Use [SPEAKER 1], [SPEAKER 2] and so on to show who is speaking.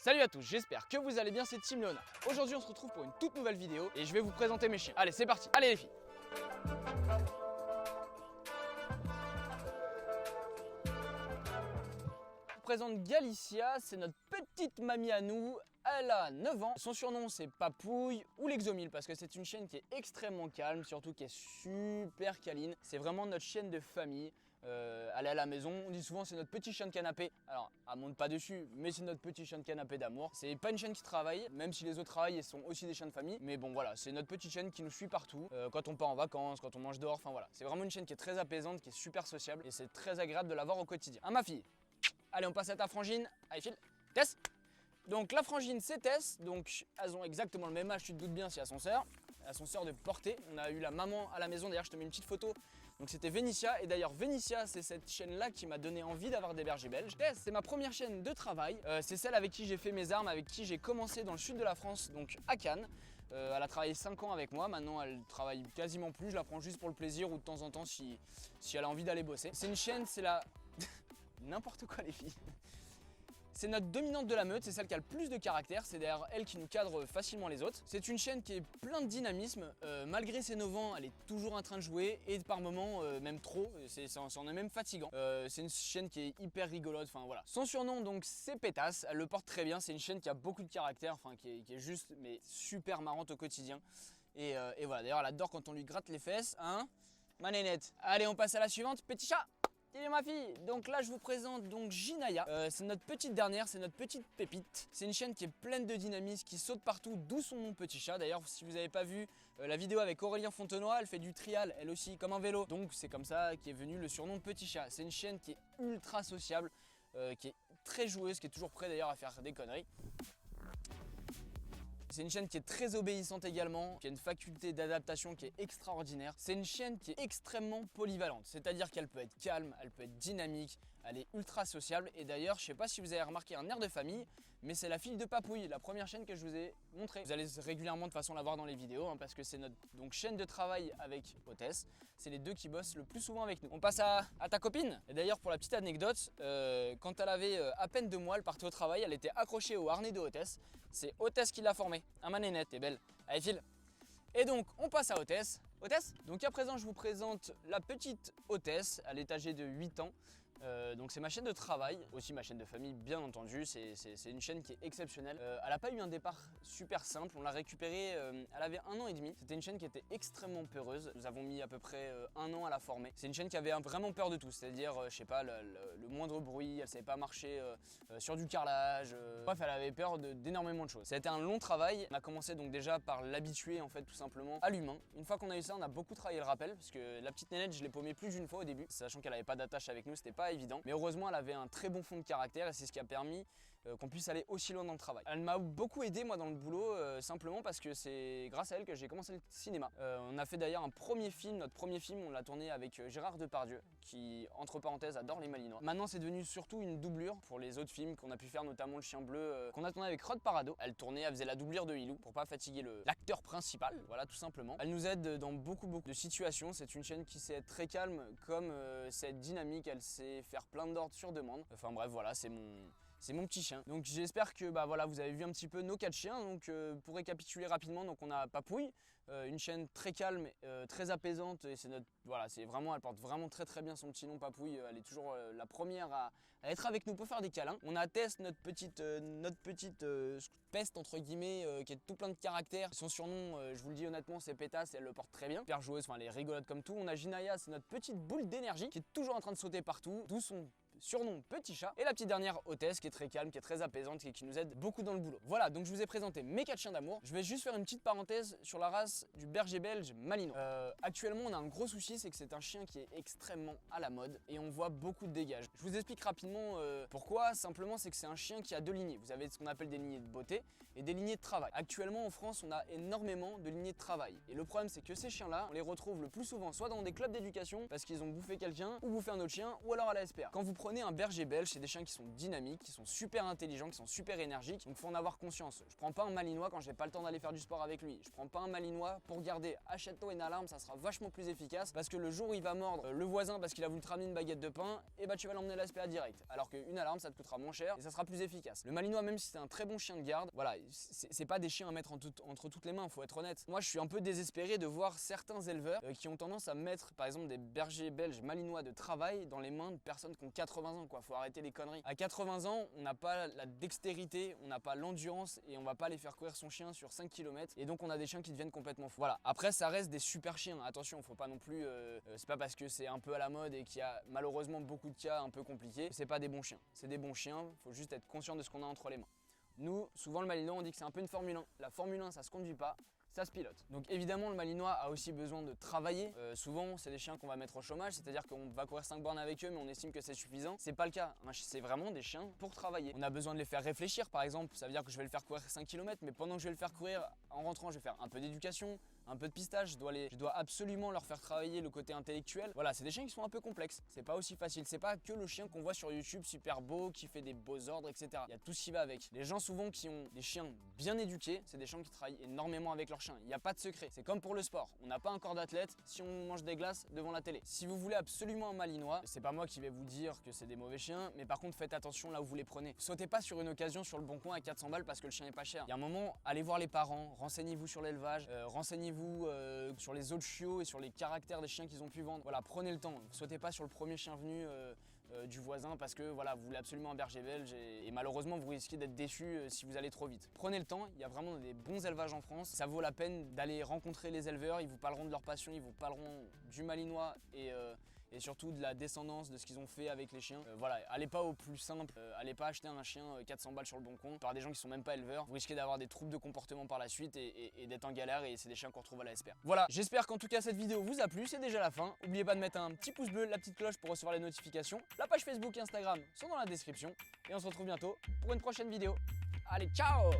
[SPEAKER 1] Salut à tous, j'espère que vous allez bien, c'est Team Léonard. Aujourd'hui on se retrouve pour une toute nouvelle vidéo et je vais vous présenter mes chiens. Allez c'est parti, allez les filles. Je vous présente Galicia, c'est notre petite mamie à nous. Elle a 9 ans, son surnom c'est Papouille ou l'Exomile parce que c'est une chienne qui est extrêmement calme, surtout qui est super câline. C'est vraiment notre chienne de famille. Elle est à la maison, on dit souvent c'est notre petit chien de canapé. Alors elle monte pas dessus, mais c'est notre petit chien de canapé d'amour. C'est pas une chienne qui travaille, même si les autres travaillent et sont aussi des chiens de famille. Mais bon voilà, c'est notre petite chienne qui nous suit partout, quand on part en vacances, quand on mange dehors, enfin voilà. C'est vraiment une chienne qui est très apaisante, qui est super sociable et c'est très agréable de la voir au quotidien. Ah ma fille, allez on passe à ta frangine, allez file, Tess. Donc la frangine c'est Tess, donc elles ont exactement le même âge, tu te doutes bien si elles sont sœurs. Elles sont sœurs de portée, on a eu la maman à la maison, d'ailleurs je te mets une petite photo. Donc c'était Vénitia, et d'ailleurs Vénitia c'est cette chienne là qui m'a donné envie d'avoir des bergers belges. Tess c'est ma première chienne de travail, c'est celle avec qui j'ai fait mes armes, avec qui j'ai commencé dans le sud de la France, donc à Cannes. Elle a travaillé 5 ans avec moi, maintenant elle travaille quasiment plus, je la prends juste pour le plaisir ou de temps en temps si elle a envie d'aller bosser. C'est une chienne, c'est la... n'importe quoi les filles. C'est notre dominante de la meute, c'est celle qui a le plus de caractère, c'est d'ailleurs elle qui nous cadre facilement les autres. C'est une chienne qui est plein de dynamisme, malgré ses 9 ans, elle est toujours en train de jouer et par moments même trop, c'en est même fatigant. C'est une chienne qui est hyper rigolote, enfin voilà. Son surnom donc c'est Pétasse, elle le porte très bien, c'est une chienne qui a beaucoup de caractère, enfin qui est juste mais super marrante au quotidien. Et voilà, d'ailleurs elle adore quand on lui gratte les fesses, hein, ma nénette. Allez on passe à la suivante, petit chat. Salut ma fille, donc là je vous présente donc Ginaya, c'est notre petite dernière, c'est notre petite pépite. C'est une chienne qui est pleine de dynamisme, qui saute partout, d'où son nom petit chat. D'ailleurs si vous n'avez pas vu la vidéo avec Aurélien Fontenoy, elle fait du trial elle aussi comme un vélo. Donc c'est comme ça qu'est venu le surnom de petit chat. C'est une chienne qui est ultra sociable, qui est très joueuse, qui est toujours prête d'ailleurs à faire des conneries. C'est une chienne qui est très obéissante également, qui a une faculté d'adaptation qui est extraordinaire. C'est une chienne qui est extrêmement polyvalente, c'est-à-dire qu'elle peut être calme, elle peut être dynamique, elle est ultra sociable. Et d'ailleurs, je sais pas si vous avez remarqué un air de famille, mais c'est la fille de Papouille, la première chienne que je vous ai montrée. Vous allez régulièrement de toute façon la voir dans les vidéos, hein, parce que c'est notre chienne de travail avec Hôtesse. C'est les deux qui bossent le plus souvent avec nous. On passe à ta copine. Et d'ailleurs, pour la petite anecdote, quand elle avait à peine 2 mois, elle partait au travail, elle était accrochée au harnais de Hôtesse. C'est Hôtesse qui l'a formée. Un manénette, t'es belle. Allez, file. Et donc, on passe à Hôtesse. Hôtesse. Donc à présent, je vous présente la petite Hôtesse. Elle est âgée de 8 ans. Donc c'est ma chaîne de travail, aussi ma chaîne de famille bien entendu, c'est une chaîne qui est exceptionnelle. Elle n'a pas eu un départ super simple, on l'a récupérée, elle avait 1 an et demi. C'était une chaîne qui était extrêmement peureuse, nous avons mis à peu près 1 an à la former. C'est une chaîne qui avait vraiment peur de tout, c'est-à-dire je sais pas, le moindre bruit, elle savait pas marcher sur du carrelage, bref elle avait peur d'énormément de choses. Ça a été un long travail, on a commencé donc déjà par l'habituer en fait tout simplement à l'humain. Une fois qu'on a eu ça, on a beaucoup travaillé le rappel, parce que la petite nénette je l'ai paumée plus d'une fois au début, sachant qu'elle avait pas d'attache avec nous, c'était pas évident, mais heureusement elle avait un très bon fond de caractère et c'est ce qui a permis qu'on puisse aller aussi loin dans le travail. Elle m'a beaucoup aidé moi dans le boulot, simplement parce que c'est grâce à elle que j'ai commencé le cinéma. On a fait d'ailleurs un premier film, notre premier film on l'a tourné avec Gérard Depardieu qui entre parenthèses adore les Malinois. Maintenant c'est devenu surtout une doublure pour les autres films qu'on a pu faire, notamment Le Chien Bleu qu'on a tourné avec Rod Parado. Elle tournait, elle faisait la doublure de Ilou pour pas fatiguer l'acteur principal, voilà tout simplement. Elle nous aide dans beaucoup de situations, c'est une chaîne qui sait être très calme comme c'est être dynamique, elle sait faire plein d'ordres sur demande. Enfin bref voilà, c'est mon petit chien. Donc j'espère que voilà, vous avez vu un petit peu nos 4 chiens. Donc pour récapituler rapidement, donc on a Papouille, une chienne très calme, très apaisante et c'est vraiment, elle porte vraiment très bien son petit nom Papouille. Elle est toujours la première à être avec nous pour faire des câlins. On a Tess, notre petite peste entre guillemets, qui est tout plein de caractère. Son surnom, je vous le dis honnêtement, c'est Pétasse et elle le porte très bien. Super joueuse, enfin elle est rigolote comme tout. On a Ginaya, c'est notre petite boule d'énergie qui est toujours en train de sauter partout, d'où son surnom petit chat. Et la petite dernière Hôtesse qui est très calme, qui est très apaisante et qui nous aide beaucoup dans le boulot. Voilà, donc je vous ai présenté mes 4 chiens d'amour. Je vais juste faire une petite parenthèse sur la race du berger belge Malinois. Actuellement on a un gros souci, c'est que c'est un chien qui est extrêmement à la mode et on voit beaucoup de dégâts. Je vous explique rapidement pourquoi. Simplement c'est que c'est un chien qui a 2 lignées. Vous avez ce qu'on appelle des lignées de beauté et des lignées de travail. Actuellement en France on a énormément de lignées de travail et le problème c'est que ces chiens là on les retrouve le plus souvent soit dans des clubs d'éducation parce qu'ils ont bouffé quelqu'un ou bouffé un autre chien ou alors à la SPA. Quand vous prenez prenez un berger belge, c'est des chiens qui sont dynamiques, qui sont super intelligents, qui sont super énergiques, donc faut en avoir conscience. Je prends pas un malinois quand j'ai pas le temps d'aller faire du sport avec lui. Je prends pas un malinois pour garder. Achète-toi une alarme, ça sera vachement plus efficace parce que le jour où il va mordre le voisin parce qu'il a voulu te ramener une baguette de pain, et bah tu vas l'emmener à la SPA direct. Alors qu'une alarme, ça te coûtera moins cher et ça sera plus efficace. Le malinois, même si c'est un très bon chien de garde, voilà, c'est pas des chiens à mettre entre toutes les mains, faut être honnête. Moi, je suis un peu désespéré de voir certains éleveurs qui ont tendance à mettre, par exemple, des bergers belges malinois de travail dans les mains de personnes qui ont 80 ans, quoi. Faut arrêter les conneries. À 80 ans, on n'a pas la dextérité, on n'a pas l'endurance et on va pas aller faire courir son chien sur 5 km. Et donc, on a des chiens qui deviennent complètement fous. Voilà. Après, ça reste des super chiens. Attention, faut pas non plus. C'est pas parce que c'est un peu à la mode et qu'il y a malheureusement beaucoup de cas un peu compliqués. C'est pas des bons chiens. C'est des bons chiens. Faut juste être conscient de ce qu'on a entre les mains. Nous, souvent le malinois, on dit que c'est un peu une Formule 1. La Formule 1, ça se conduit pas, ça se pilote. Donc évidemment, le malinois a aussi besoin de travailler. Souvent, c'est des chiens qu'on va mettre au chômage, c'est-à-dire qu'on va courir 5 bornes avec eux, mais on estime que c'est suffisant. C'est pas le cas. C'est vraiment des chiens pour travailler. On a besoin de les faire réfléchir, par exemple. Ça veut dire que je vais le faire courir 5 km, mais pendant que je vais le faire courir, en rentrant, je vais faire un peu d'éducation, un peu de pistage. Je dois absolument leur faire travailler le côté intellectuel. Voilà, c'est des chiens qui sont un peu complexes. C'est pas aussi facile. C'est pas que le chien qu'on voit sur YouTube, super beau, qui fait des beaux ordres, etc. Il y a tout ce qui va avec. Les gens souvent qui ont des chiens bien éduqués, c'est des gens qui travaillent énormément avec leurs chiens. Il n'y a pas de secret. C'est comme pour le sport. On n'a pas un corps d'athlète si on mange des glaces devant la télé. Si vous voulez absolument un malinois, c'est pas moi qui vais vous dire que c'est des mauvais chiens, mais par contre faites attention là où vous les prenez. Sautez pas sur une occasion sur le bon coin à 400 balles parce que le chien est pas cher. Il y a un moment, allez voir les parents, renseignez-vous sur l'élevage, renseignez-vous sur les autres chiots et sur les caractères des chiens qu'ils ont pu vendre. Voilà, prenez le temps. Sautez pas sur le premier chien venu du voisin parce que voilà, vous voulez absolument un berger belge et malheureusement vous risquez d'être déçu si vous allez trop vite. Prenez le temps, il y a vraiment des bons élevages en France. Ça vaut la peine d'aller rencontrer les éleveurs, ils vous parleront de leur passion, ils vous parleront du malinois et surtout de la descendance, de ce qu'ils ont fait avec les chiens. Voilà, allez pas au plus simple, allez pas acheter un chien 400 balles sur le bon coin par des gens qui sont même pas éleveurs. Vous risquez d'avoir des troubles de comportement par la suite et d'être en galère et c'est des chiens qu'on retrouve à la SPA. Voilà, j'espère qu'en tout cas cette vidéo vous a plu, c'est déjà la fin. N'oubliez pas de mettre un petit pouce bleu, la petite cloche pour recevoir les notifications. La page Facebook et Instagram sont dans la description et on se retrouve bientôt pour une prochaine vidéo. Allez, ciao!